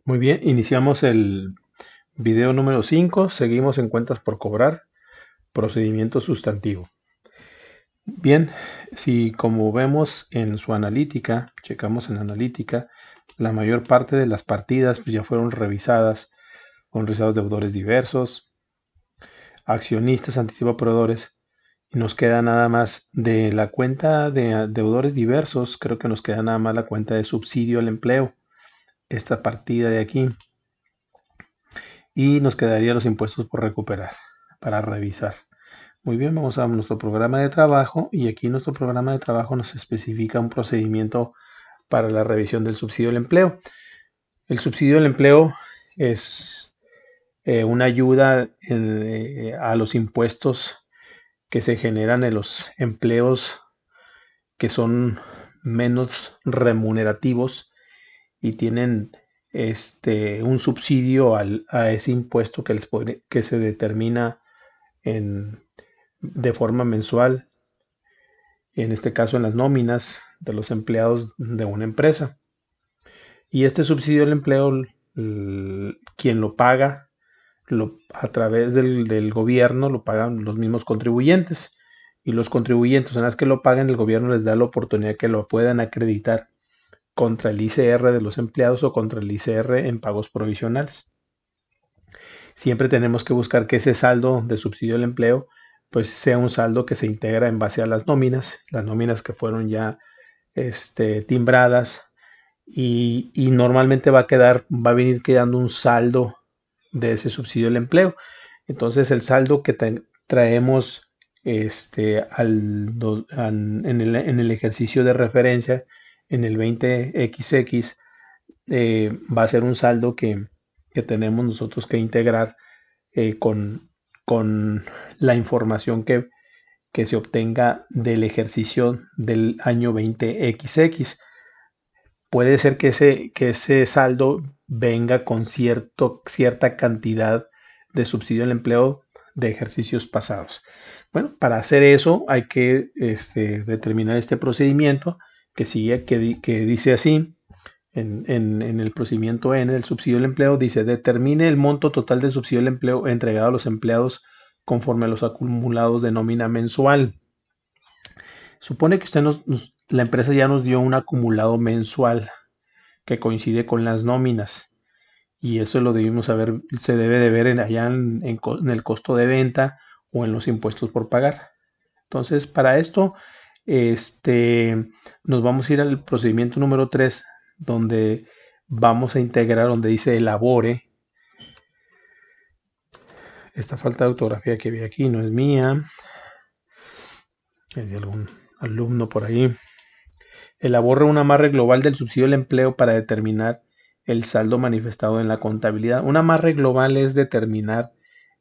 Muy bien, iniciamos el video número 5. Seguimos en cuentas por cobrar, procedimiento sustantivo. Bien, si como vemos en su analítica, checamos en analítica, la mayor parte de las partidas pues, ya fueron revisadas con revisados deudores diversos, accionistas, anticipadores, y nos queda nada más de la cuenta de deudores diversos, creo que nos queda nada más la cuenta de subsidio al empleo, esta partida de aquí. Y nos quedarían los impuestos por recuperar para revisar. Muy bien, vamos a nuestro programa de trabajo y aquí nuestro programa de trabajo nos especifica un procedimiento para la revisión del subsidio del empleo. El subsidio del empleo es una ayuda a los impuestos que se generan en los empleos que son menos remunerativos y tienen un subsidio a ese impuesto que se determina de forma mensual, en este caso en las nóminas de los empleados de una empresa. Y este subsidio al empleo, quien lo paga a través del gobierno, lo pagan los mismos contribuyentes. Y los contribuyentes, una vez que lo pagan, el gobierno les da la oportunidad que lo puedan acreditar contra el ICR de los empleados o contra el ICR en pagos provisionales. Siempre tenemos que buscar que ese saldo de subsidio al empleo pues sea un saldo que se integra en base a las nóminas que fueron ya timbradas y normalmente va a venir quedando un saldo de ese subsidio al empleo. Entonces el saldo que traemos en el ejercicio de referencia en el 20XX va a ser un saldo que tenemos nosotros que integrar con la información que se obtenga del ejercicio del año 20XX. Puede ser que ese saldo venga con cierta cantidad de subsidio al empleo de ejercicios pasados. Bueno, para hacer eso hay que determinar este procedimiento que sigue, que dice así, en el procedimiento N del subsidio del empleo, dice, determine el monto total del subsidio del empleo entregado a los empleados conforme a los acumulados de nómina mensual. Supone que la empresa ya nos dio un acumulado mensual que coincide con las nóminas y eso lo debimos saber, se debe de ver allá en el costo de venta o en los impuestos por pagar. Entonces, para esto, nos vamos a ir al procedimiento número 3, donde vamos a integrar, donde dice elabore. Esta falta de ortografía que vi aquí no es mía, es de algún alumno por ahí. Elabore un amarre global del subsidio del empleo para determinar el saldo manifestado en la contabilidad. Un amarre global es determinar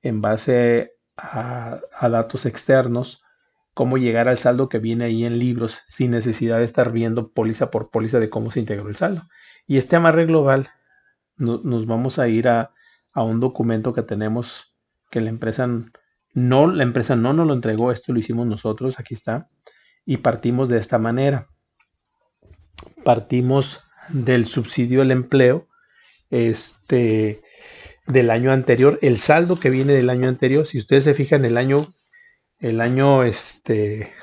en base a datos externos cómo llegar al saldo que viene ahí en libros sin necesidad de estar viendo póliza por póliza de cómo se integró el saldo. Y este amarre global nos vamos a ir a un documento que tenemos que la empresa no nos lo entregó, esto lo hicimos nosotros, aquí está, y partimos de esta manera. Partimos del subsidio al empleo del año anterior, el saldo que viene del año anterior. Si ustedes se fijan, el año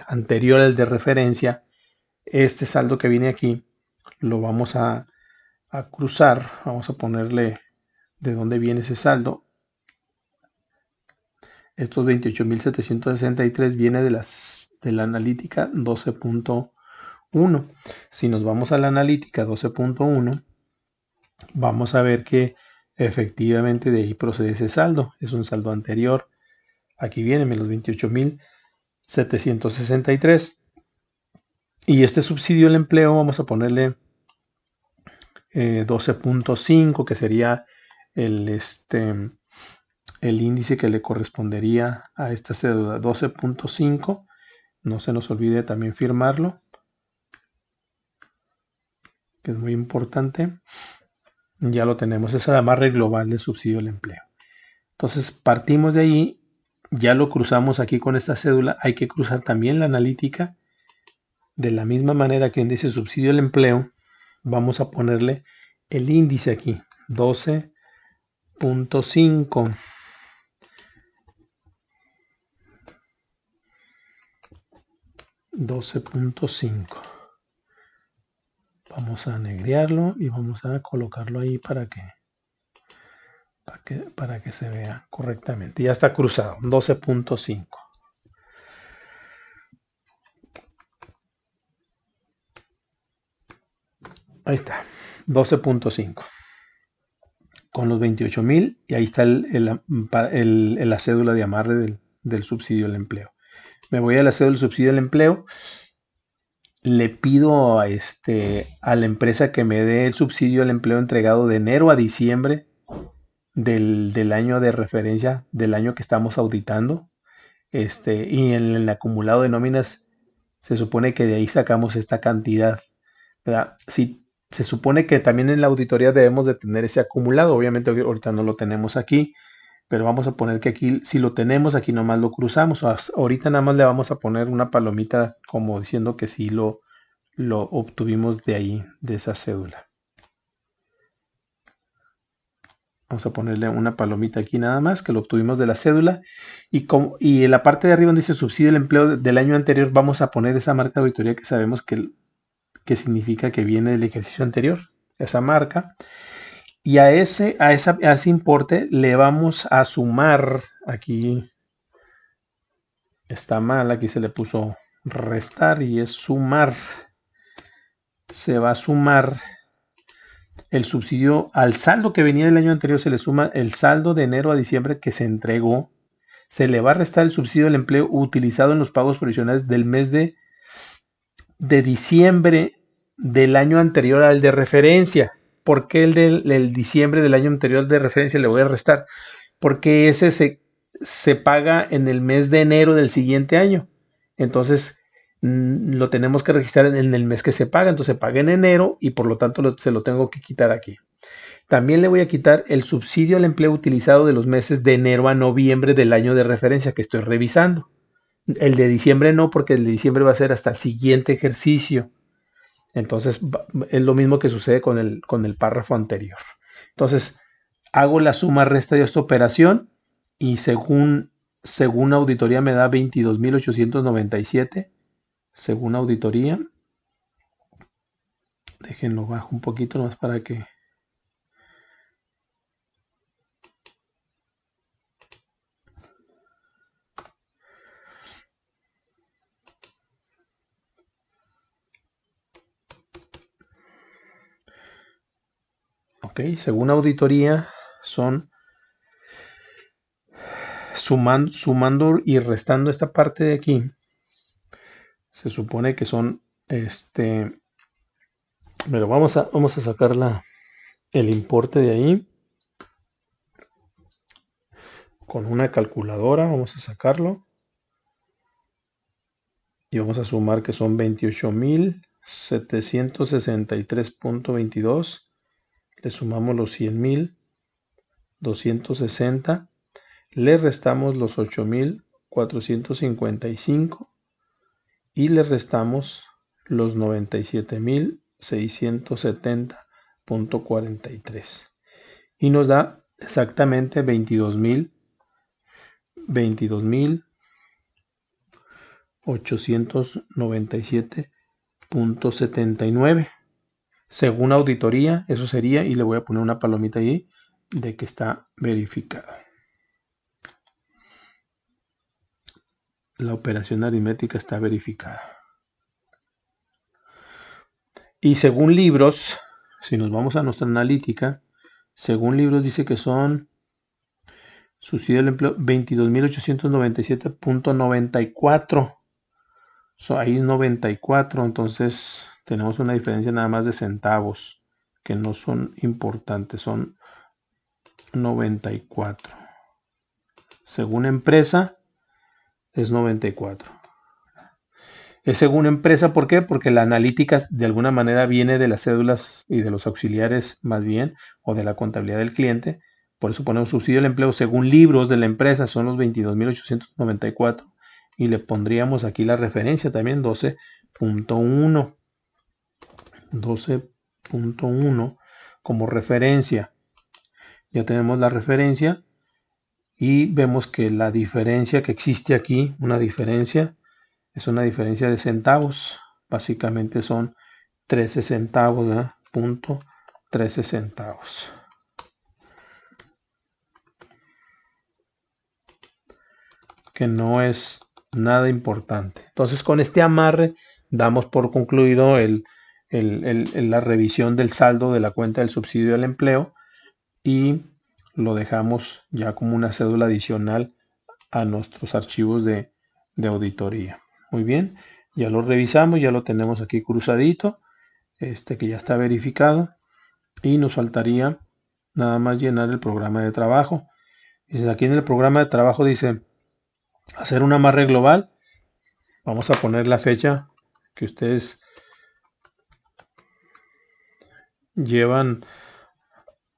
anterior al de referencia, este saldo que viene aquí lo vamos a cruzar, vamos a ponerle de dónde viene ese saldo. Estos 28.763 viene de la analítica 12.1. Si nos vamos a la analítica 12.1, vamos a ver que efectivamente de ahí procede ese saldo. Es un saldo anterior. Aquí viene menos 28.763. Y este subsidio al empleo vamos a ponerle 12.5, que sería el, el índice que le correspondería a esta cédula. 12.5. No se nos olvide también firmarlo, que es muy importante. Ya lo tenemos, es el amarre global del subsidio al empleo. Entonces partimos de ahí, ya lo cruzamos aquí con esta cédula. Hay que cruzar también la analítica. De la misma manera que dice subsidio al empleo, vamos a ponerle el índice aquí, 12.5. Vamos a negrearlo y vamos a colocarlo ahí para que se vea correctamente. Ya está cruzado, 12.5. Ahí está, 12.5. Con los 28,000 y ahí está la cédula de amarre del subsidio al empleo. Me voy a la cédula del subsidio al empleo. Le pido a la empresa que me dé el subsidio al empleo entregado de enero a diciembre del año de referencia, del año que estamos auditando. Y en el acumulado de nóminas se supone que de ahí sacamos esta cantidad, ¿verdad? Sí, se supone que también en la auditoría debemos de tener ese acumulado. Obviamente ahorita no lo tenemos aquí, pero vamos a poner que aquí, si lo tenemos, aquí nomás lo cruzamos. Ahorita nada más le vamos a poner una palomita como diciendo que sí lo obtuvimos de ahí, de esa cédula. Vamos a ponerle una palomita aquí nada más, que lo obtuvimos de la cédula. Y en la parte de arriba donde dice subsidio del empleo del año anterior, vamos a poner esa marca de auditoría que sabemos que significa que viene del ejercicio anterior, esa marca. Y a ese importe le vamos a sumar, aquí está mal, aquí se le puso restar y es sumar. Se va a sumar el subsidio al saldo que venía del año anterior, se le suma el saldo de enero a diciembre que se entregó. Se le va a restar el subsidio del empleo utilizado en los pagos provisionales del mes de diciembre del año anterior al de referencia. ¿Por qué el diciembre del año anterior de referencia le voy a restar? Porque ese se paga en el mes de enero del siguiente año. Entonces lo tenemos que registrar en el mes que se paga. Entonces se paga en enero y por lo tanto se lo tengo que quitar aquí. También le voy a quitar el subsidio al empleo utilizado de los meses de enero a noviembre del año de referencia que estoy revisando. El de diciembre no, porque el de diciembre va a ser hasta el siguiente ejercicio. Entonces es lo mismo que sucede con el párrafo anterior. Entonces hago la suma resta de esta operación y según auditoría me da 22,897. Según auditoría, déjenlo bajo un poquito más para que... Ok, según auditoría son sumando y restando esta parte de aquí. Se supone que son pero vamos a sacar el importe de ahí con una calculadora. Vamos a sacarlo y vamos a sumar que son 28,763.22. Le sumamos los 100,260. Le restamos los 8,455 y le restamos los 97,670.43 y nos da exactamente 22,897.79 según auditoría. Eso sería, y le voy a poner una palomita ahí de que está verificado. La operación aritmética está verificada. Y según libros, si nos vamos a nuestra analítica, según libros dice que son subsidio del empleo 22,897.94. Ahí 94, entonces tenemos una diferencia nada más de centavos que no son importantes, son 94. Según empresa es 94. Es según empresa, ¿por qué? Porque la analítica de alguna manera viene de las cédulas y de los auxiliares más bien, o de la contabilidad del cliente. Por eso ponemos subsidio del empleo según libros de la empresa, son los 22,894. Y le pondríamos aquí la referencia también, 12.1. 12.1 como referencia. Ya tenemos la referencia y vemos que la diferencia que existe aquí, es una diferencia de centavos. Básicamente son 13 centavos, ¿verdad? Punto 13 centavos. Que no es nada importante. Entonces, con este amarre damos por concluido la revisión del saldo de la cuenta del subsidio al empleo y lo dejamos ya como una cédula adicional a nuestros archivos de auditoría. Muy bien, ya lo revisamos, ya lo tenemos aquí cruzadito, que ya está verificado, y nos faltaría nada más llenar el programa de trabajo. Dice, aquí en el programa de trabajo dice hacer un amarre global. Vamos a poner la fecha que ustedes llevan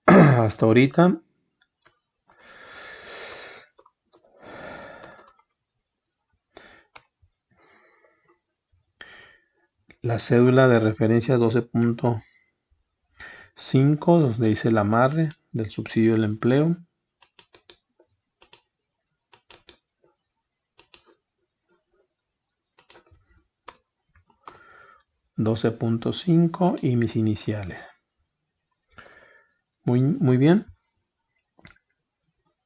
hasta ahorita. La cédula de referencia 12.5, donde dice el amarre del subsidio del empleo. .5 y mis iniciales. Muy bien.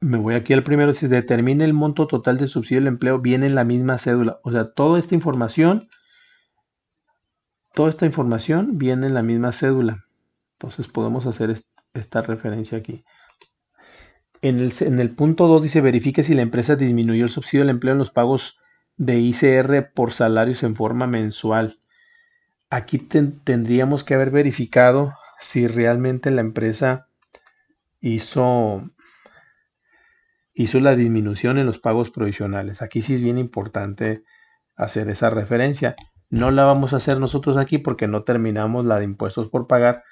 Me voy aquí al primero. Si determina el monto total del subsidio del empleo, viene en la misma cédula. O sea, toda esta información viene en la misma cédula. Entonces podemos hacer esta referencia aquí. En el punto 2 dice verifique si la empresa disminuyó el subsidio del empleo en los pagos de ICR por salarios en forma mensual. Aquí tendríamos que haber verificado si realmente la empresa hizo la disminución en los pagos provisionales. Aquí sí es bien importante hacer esa referencia. No la vamos a hacer nosotros aquí porque no terminamos la de impuestos por pagar,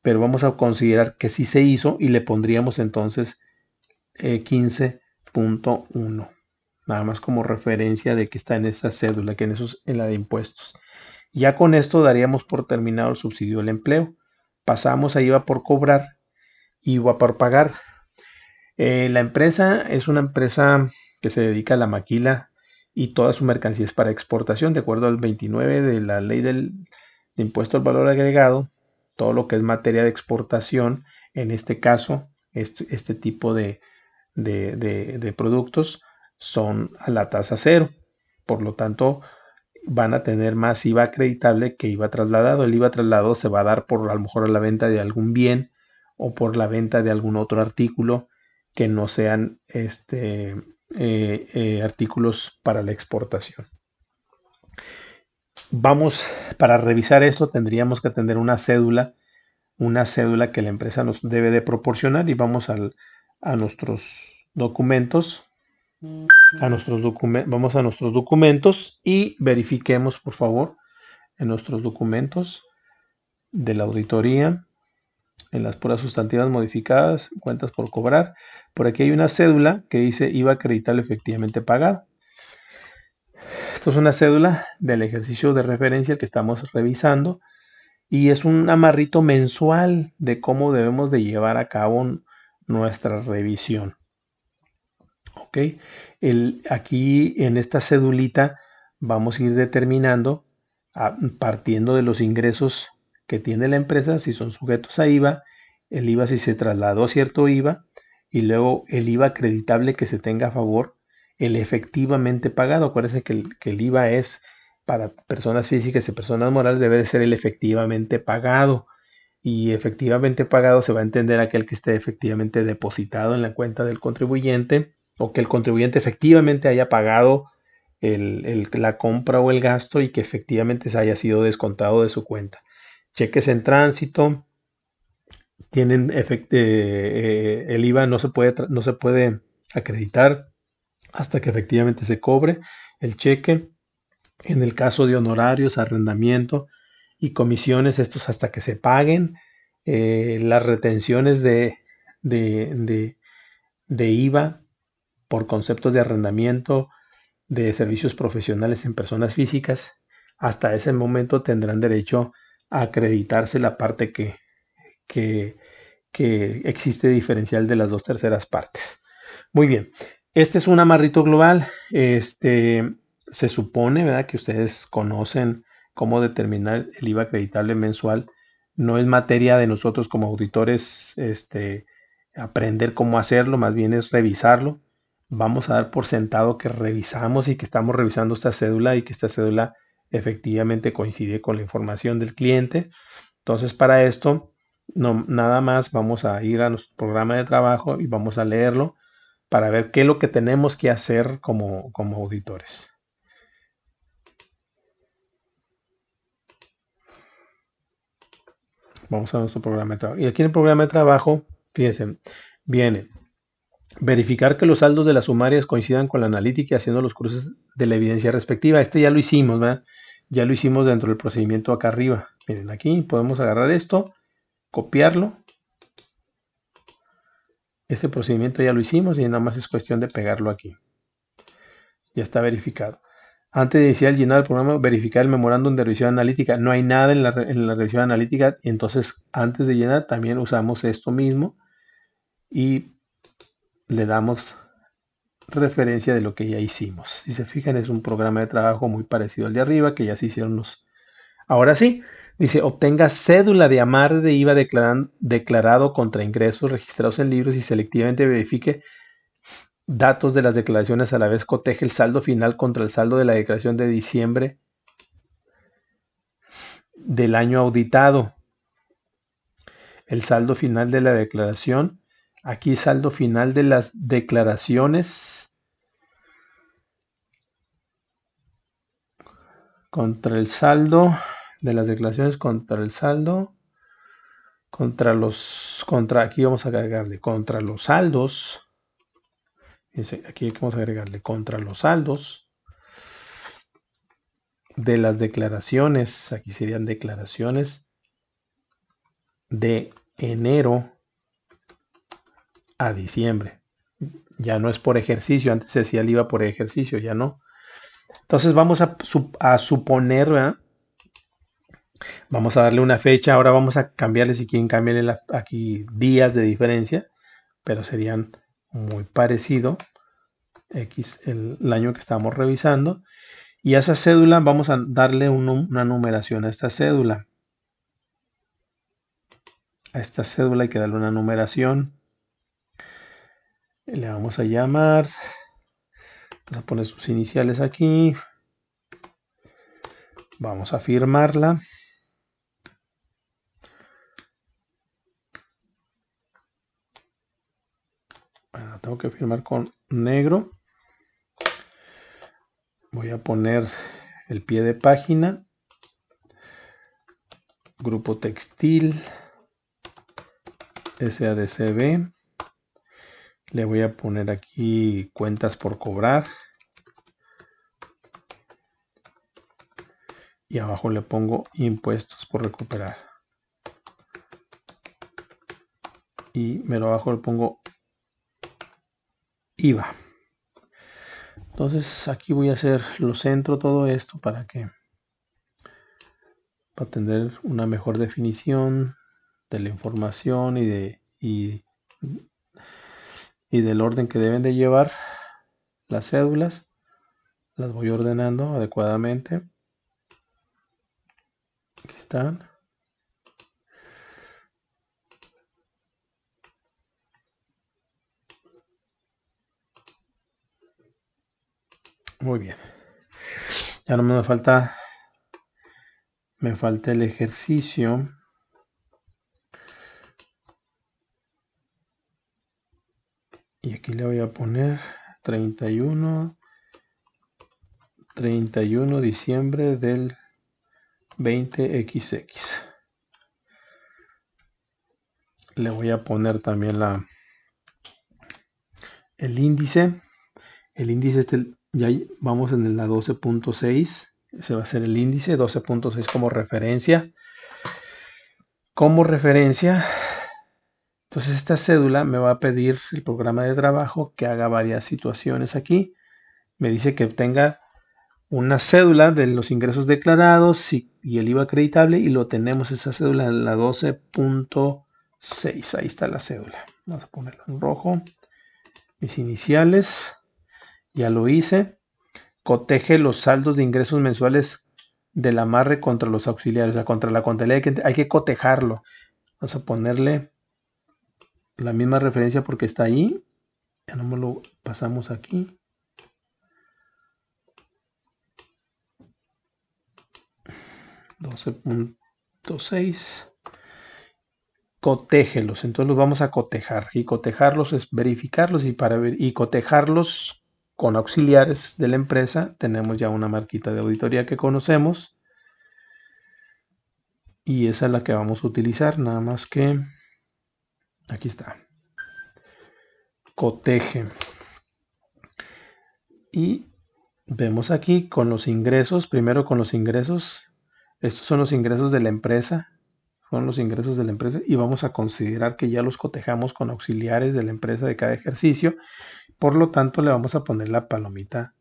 pero vamos a considerar que sí se hizo y le pondríamos entonces 15.1. Nada más como referencia de que está en esa cédula, que en la de impuestos. Ya con esto daríamos por terminado el subsidio del empleo. Pasamos a IVA por cobrar, IVA por pagar. La empresa es una empresa que se dedica a la maquila y toda su mercancía es para exportación, de acuerdo al 29 de la ley de impuesto al valor agregado. Todo lo que es materia de exportación, en este caso, este tipo de productos son a la tasa cero. Por lo tanto, van a tener más IVA acreditable que IVA trasladado. El IVA trasladado se va a dar por a lo mejor la venta de algún bien o por la venta de algún otro artículo que no sean artículos para la exportación. Para revisar esto tendríamos que tener una cédula que la empresa nos debe de proporcionar, y vamos a nuestros documentos. Vamos a nuestros documentos y verifiquemos, por favor, en nuestros documentos de la auditoría, en las puras sustantivas modificadas, cuentas por cobrar. Por aquí hay una cédula que dice IVA acreditable efectivamente pagado. Esto es una cédula del ejercicio de referencia que estamos revisando y es un amarrito mensual de cómo debemos de llevar a cabo nuestra revisión. Ok, aquí en esta cédulita vamos a ir determinando, partiendo de los ingresos que tiene la empresa, si son sujetos a IVA, el IVA si se trasladó a cierto IVA, y luego el IVA acreditable que se tenga a favor, el efectivamente pagado. Acuérdense que el IVA es para personas físicas y personas morales, debe de ser el efectivamente pagado. Y efectivamente pagado se va a entender aquel que esté efectivamente depositado en la cuenta del contribuyente, o que el contribuyente efectivamente haya pagado la compra o el gasto y que efectivamente se haya sido descontado de su cuenta. Cheques en tránsito tienen el IVA no se puede acreditar hasta que efectivamente se cobre el cheque. En el caso de honorarios, arrendamiento y comisiones, estos hasta que se paguen. Las retenciones de IVA por conceptos de arrendamiento de servicios profesionales en personas físicas, hasta ese momento tendrán derecho a acreditarse la parte que que existe diferencial de las 2/3 partes. Muy bien, este es un amarrito global. Se supone, ¿verdad?, que ustedes conocen cómo determinar el IVA acreditable mensual. No es materia de nosotros como auditores aprender cómo hacerlo, más bien es revisarlo. Vamos a dar por sentado que revisamos y que estamos revisando esta cédula y que esta cédula efectivamente coincide con la información del cliente. Entonces, para esto, no, nada más vamos a ir a nuestro programa de trabajo y vamos a leerlo para ver qué es lo que tenemos que hacer como auditores. Vamos a nuestro programa de trabajo. Y aquí en el programa de trabajo, fíjense, viene verificar que los saldos de las sumarias coincidan con la analítica y haciendo los cruces de la evidencia respectiva. Esto ya lo hicimos, ¿verdad? Ya lo hicimos dentro del procedimiento acá arriba. Miren, aquí podemos agarrar esto, copiarlo. Este procedimiento ya lo hicimos y nada más es cuestión de pegarlo aquí. Ya está verificado. Antes de iniciar llenar el programa, verificar el memorándum de revisión analítica. No hay nada en la revisión analítica, entonces antes de llenar también usamos esto mismo y le damos referencia de lo que ya hicimos. Si se fijan, es un programa de trabajo muy parecido al de arriba, que ya se hicieron los... Ahora sí, dice, obtenga cédula de amarre de IVA declarado contra ingresos registrados en libros y selectivamente verifique datos de las declaraciones, a la vez coteje el saldo final contra el saldo de la declaración de diciembre del año auditado. El saldo final de la declaración, aquí saldo final de las declaraciones contra el saldo de las declaraciones contra el saldo aquí vamos a agregarle contra los saldos. Aquí vamos a agregarle contra los saldos de las declaraciones. Aquí serían declaraciones de enero a diciembre. Ya no es por ejercicio, antes se decía el IVA por ejercicio, ya no. Entonces vamos a suponer, ¿verdad? Vamos a darle una fecha, ahora vamos a cambiarle, si quieren cambiarle aquí días de diferencia, pero serían muy parecido, X el año que estamos revisando, y a esa cédula vamos a darle una numeración a esta cédula. A esta cédula hay que darle una numeración. Le vamos a llamar, vamos a poner sus iniciales aquí, vamos a firmarla. Bueno, tengo que firmar con negro. Voy a poner el pie de página, Grupo Textil, SADCB. Le voy a poner aquí cuentas por cobrar. Y abajo le pongo impuestos por recuperar. Y mero abajo le pongo IVA. Entonces aquí voy a hacer, lo centro todo esto para tener una mejor definición de la información y del orden que deben de llevar las cédulas. Las voy ordenando adecuadamente. Aquí están. Muy bien. Ya no me falta el ejercicio. Y aquí le voy a poner 31 diciembre del 20XX. Le voy a poner también el índice. El índice ya vamos en la 12.6. Ese va a ser el índice 12.6 como referencia. Entonces esta cédula me va a pedir el programa de trabajo que haga varias situaciones aquí. Me dice que obtenga una cédula de los ingresos declarados y el IVA acreditable, y lo tenemos esa cédula en la 12.6. 6. Ahí está la cédula. Vamos a ponerlo en rojo. Mis iniciales. Ya lo hice. Coteje los saldos de ingresos mensuales del amarre contra los auxiliares, o sea, contra la contabilidad. Hay que cotejarlo. Vamos a ponerle la misma referencia porque está ahí. Ya no me lo pasamos aquí. 12.6. Cotégelos. Entonces los vamos a cotejar. Y cotejarlos es verificarlos. Y cotejarlos con auxiliares de la empresa. Tenemos ya una marquita de auditoría que conocemos. Y esa es la que vamos a utilizar. Nada más que aquí está. Coteje. Y vemos aquí con los ingresos. Primero con los ingresos. Estos son los ingresos de la empresa. Son los ingresos de la empresa y vamos a considerar que ya los cotejamos con auxiliares de la empresa de cada ejercicio. Por lo tanto, le vamos a poner la palomita,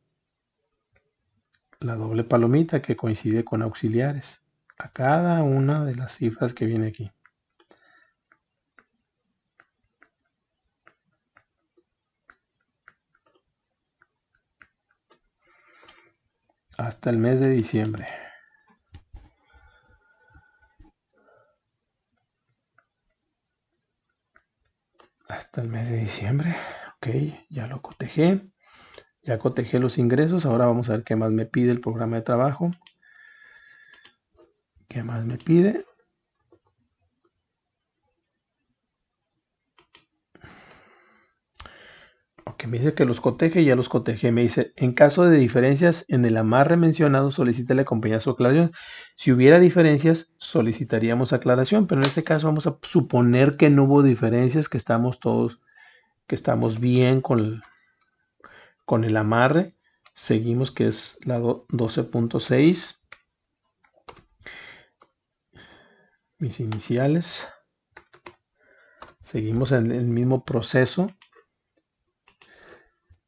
la doble palomita que coincide con auxiliares a cada una de las cifras que viene aquí. Hasta el mes de diciembre. Hasta el mes de diciembre. Ok, ya lo cotejé. Ya cotejé los ingresos. Ahora vamos a ver qué más me pide el programa de trabajo. ¿Qué más me pide? Ok, me dice que los coteje, ya los cotejé. Me dice, en caso de diferencias en el amarre mencionado, solicita a la compañía su aclaración. Si hubiera diferencias, solicitaríamos aclaración, pero en este caso vamos a suponer que no hubo diferencias, que estamos todos, que estamos bien con el amarre. Seguimos que es la 12.6. Mis iniciales. Seguimos en el mismo proceso.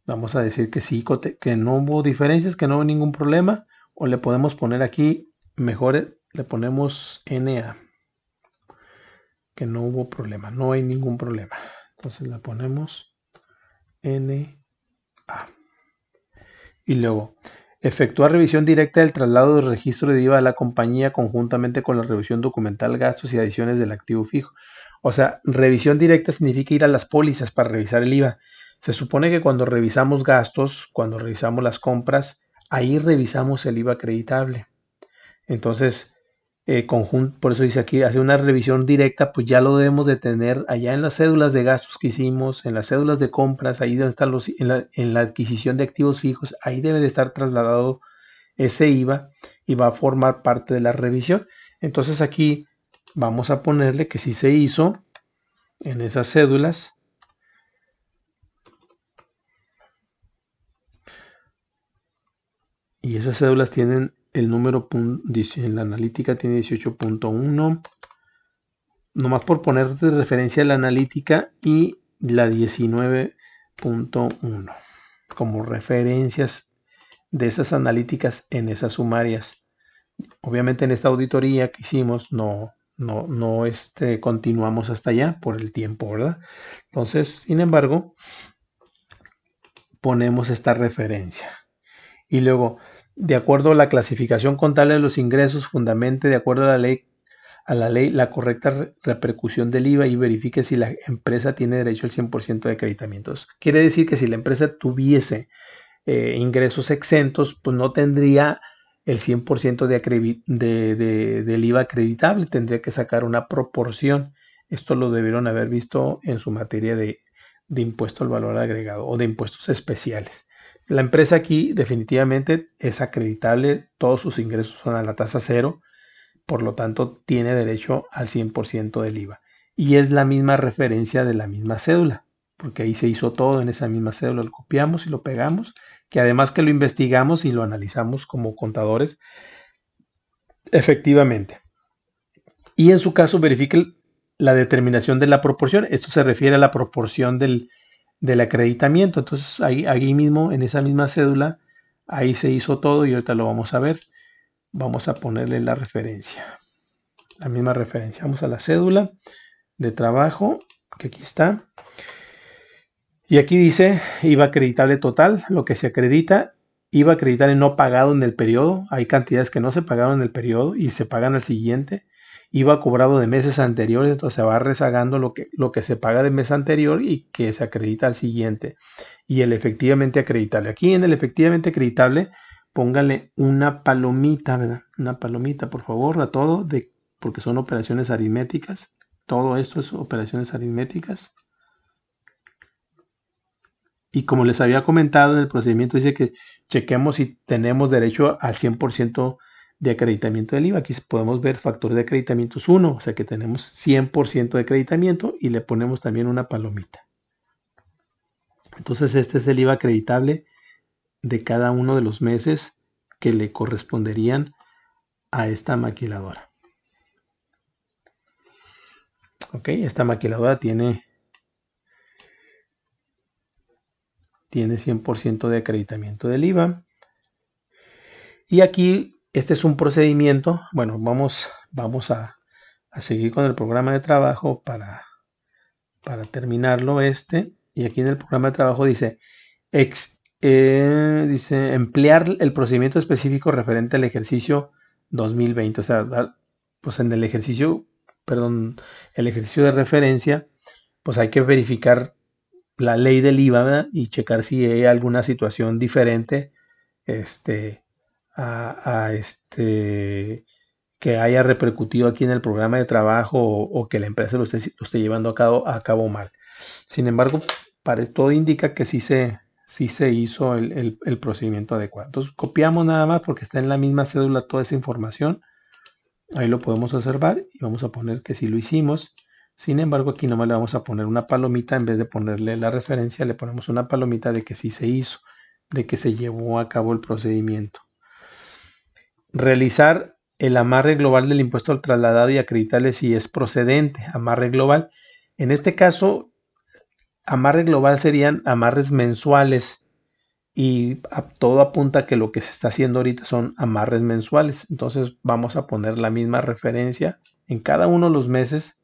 Vamos a decir que sí, que no hubo diferencias, que no hubo ningún problema. O le podemos poner aquí, mejor le ponemos NA. Que no hubo problema, no hay ningún problema. Entonces le ponemos NA. Y luego, efectuar revisión directa del traslado del registro de IVA a la compañía conjuntamente con la revisión documental, gastos y adiciones del activo fijo. O sea, revisión directa significa ir a las pólizas para revisar el IVA. Se supone que cuando revisamos gastos, cuando revisamos las compras, ahí revisamos el IVA acreditable. Entonces, por eso dice aquí, hace una revisión directa, pues ya lo debemos de tener allá en las cédulas de gastos que hicimos, en las cédulas de compras, ahí donde están en la adquisición de activos fijos, ahí debe de estar trasladado ese IVA y va a formar parte de la revisión. Entonces aquí vamos a ponerle que sí se hizo en esas cédulas. Y esas cédulas tienen el número, en la analítica tiene 18.1. Nomás por poner de referencia la analítica y la 19.1 como referencias de esas analíticas en esas sumarias. Obviamente en esta auditoría que hicimos no continuamos hasta allá por el tiempo, ¿verdad? Entonces, sin embargo, ponemos esta referencia. Y luego, de acuerdo a la clasificación contable de los ingresos, fundamente de acuerdo a la ley la correcta repercusión del IVA y verifique si la empresa tiene derecho al 100% de acreditamientos. Quiere decir que si la empresa tuviese ingresos exentos, pues no tendría el 100% del IVA acreditable, tendría que sacar una proporción. Esto lo debieron haber visto en su materia de impuesto al valor agregado o de impuestos especiales. La empresa aquí definitivamente es acreditable, todos sus ingresos son a la tasa cero, por lo tanto tiene derecho al 100% del IVA. Y es la misma referencia de la misma cédula, porque ahí se hizo todo en esa misma cédula, lo copiamos y lo pegamos, que además que lo investigamos y lo analizamos como contadores, efectivamente. Y en su caso verifique la determinación de la proporción. Esto se refiere a la proporción del acreditamiento. Entonces ahí mismo, en esa misma cédula, ahí se hizo todo y ahorita lo vamos a ver. Vamos a ponerle la referencia. La misma referencia. Vamos a la cédula. de trabajo, que aquí está. Y aquí dice IVA acreditable total, lo que se acredita, IVA acreditable no pagado en el periodo. Hay cantidades que no se pagaron en el periodo y se pagan al siguiente. IVA cobrado de meses anteriores, entonces se va rezagando lo que se paga del mes anterior y que se acredita al siguiente. Y el efectivamente acreditable. Aquí en el efectivamente acreditable, póngale una palomita, ¿verdad? Una palomita, por favor, a todo, porque son operaciones aritméticas. Todo esto es operaciones aritméticas. Y como les había comentado en el procedimiento, dice que chequemos si tenemos derecho al 100% de acreditamiento del IVA. Aquí podemos ver factor de acreditamiento es 1, o sea que tenemos 100% de acreditamiento y le ponemos también una palomita. Entonces este es el IVA acreditable de cada uno de los meses que le corresponderían a esta maquiladora. Ok, esta maquiladora tiene 100% de acreditamiento del IVA. Y aquí, este es un procedimiento. Bueno, vamos a seguir con el programa de trabajo para terminarlo Y aquí en el programa de trabajo dice, dice emplear el procedimiento específico referente al ejercicio 2020. O sea, pues en el ejercicio, perdón, el ejercicio de referencia, pues hay que verificar la ley del IVA, ¿verdad? Y checar si hay alguna situación diferente que haya repercutido aquí en el programa de trabajo o que la empresa lo esté llevando a cabo mal. Sin embargo, todo indica que sí se hizo el procedimiento adecuado. Entonces copiamos nada más porque está en la misma cédula toda esa información. Ahí lo podemos observar y vamos a poner que sí lo hicimos. Sin embargo, aquí nomás le vamos a poner una palomita. En vez de ponerle la referencia, le ponemos una palomita de que sí se hizo, de que se llevó a cabo el procedimiento. Realizar el amarre global del impuesto al trasladado y acreditarle si es procedente. Amarre global. En este caso, amarre global serían amarres mensuales y todo apunta a que lo que se está haciendo ahorita son amarres mensuales. Entonces vamos a poner la misma referencia en cada uno de los meses.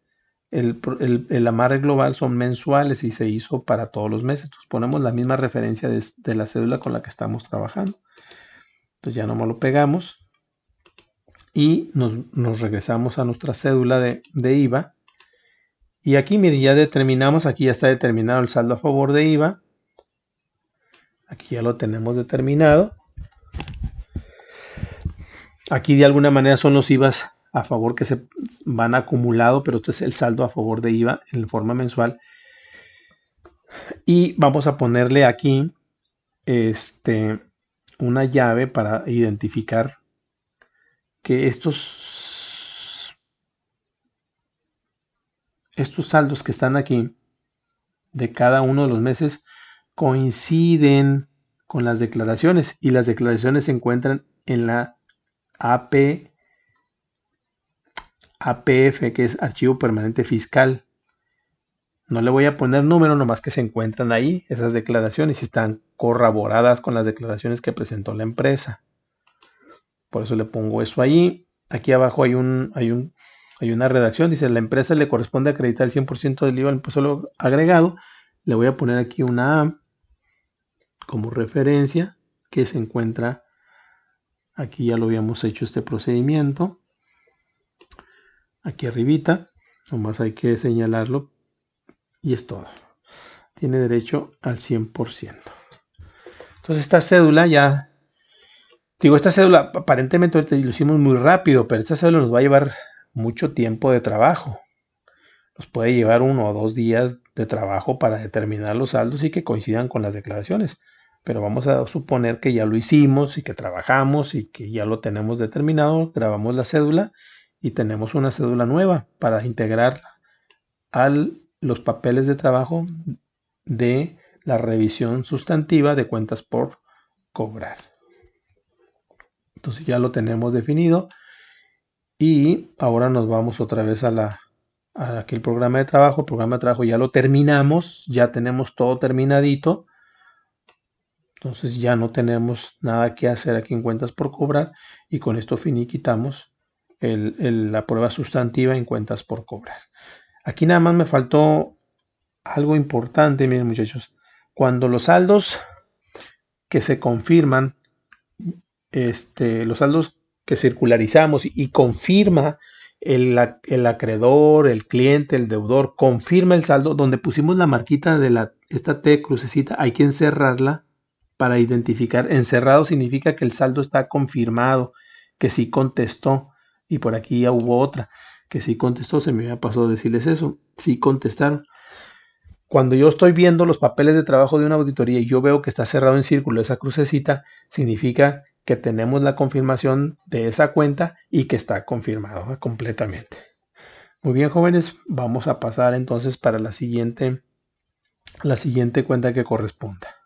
El amarre global son mensuales y se hizo para todos los meses. Entonces ponemos la misma referencia de la cédula con la que estamos trabajando. Entonces ya nomás lo pegamos y nos regresamos a nuestra cédula de IVA. Y aquí, miren, ya determinamos, aquí ya está determinado el saldo a favor de IVA. Aquí ya lo tenemos determinado. Aquí de alguna manera son los IVAs a favor que se van acumulado, pero esto es el saldo a favor de IVA en forma mensual. Y vamos a ponerle aquí una llave para identificar que estos saldos que están aquí de cada uno de los meses coinciden con las declaraciones y las declaraciones se encuentran en la APF, que es Archivo Permanente Fiscal. No le voy a poner número, nomás que se encuentran ahí esas declaraciones y están corroboradas con las declaraciones que presentó la empresa. Por eso le pongo eso ahí. Aquí abajo hay una redacción, dice la empresa le corresponde acreditar el 100% del IVA al impuesto agregado. Le voy a poner aquí una A como referencia que se encuentra aquí. Ya lo habíamos hecho este procedimiento aquí arribita, nomás hay que señalarlo y es todo. Tiene derecho al 100%. Entonces esta cédula ya, esta cédula aparentemente lo hicimos muy rápido, pero esta cédula nos va a llevar mucho tiempo de trabajo. Nos puede llevar 1 o 2 días de trabajo para determinar los saldos y que coincidan con las declaraciones. Pero vamos a suponer que ya lo hicimos y que trabajamos y que ya lo tenemos determinado, grabamos la cédula y tenemos una cédula nueva para integrarla a los papeles de trabajo de la revisión sustantiva de cuentas por cobrar. Entonces ya lo tenemos definido y ahora nos vamos otra vez a aquel programa de trabajo. El programa de trabajo ya lo terminamos, ya tenemos todo terminadito. Entonces ya no tenemos nada que hacer aquí en cuentas por cobrar y con esto finiquitamos la prueba sustantiva en cuentas por cobrar. Aquí nada más me faltó algo importante, miren muchachos. Cuando los saldos que se confirman, los saldos que circularizamos y confirma el acreedor, el cliente, el deudor, confirma el saldo, donde pusimos la marquita de esta T crucecita, hay que encerrarla para identificar. Encerrado significa que el saldo está confirmado, que sí contestó. Y por aquí ya hubo otra, que sí contestó, se me había pasado decirles eso, sí contestaron. Cuando yo estoy viendo los papeles de trabajo de una auditoría y yo veo que está cerrado en círculo esa crucecita, significa que tenemos la confirmación de esa cuenta y que está confirmado completamente. Muy bien, jóvenes, vamos a pasar entonces para la siguiente cuenta que corresponda.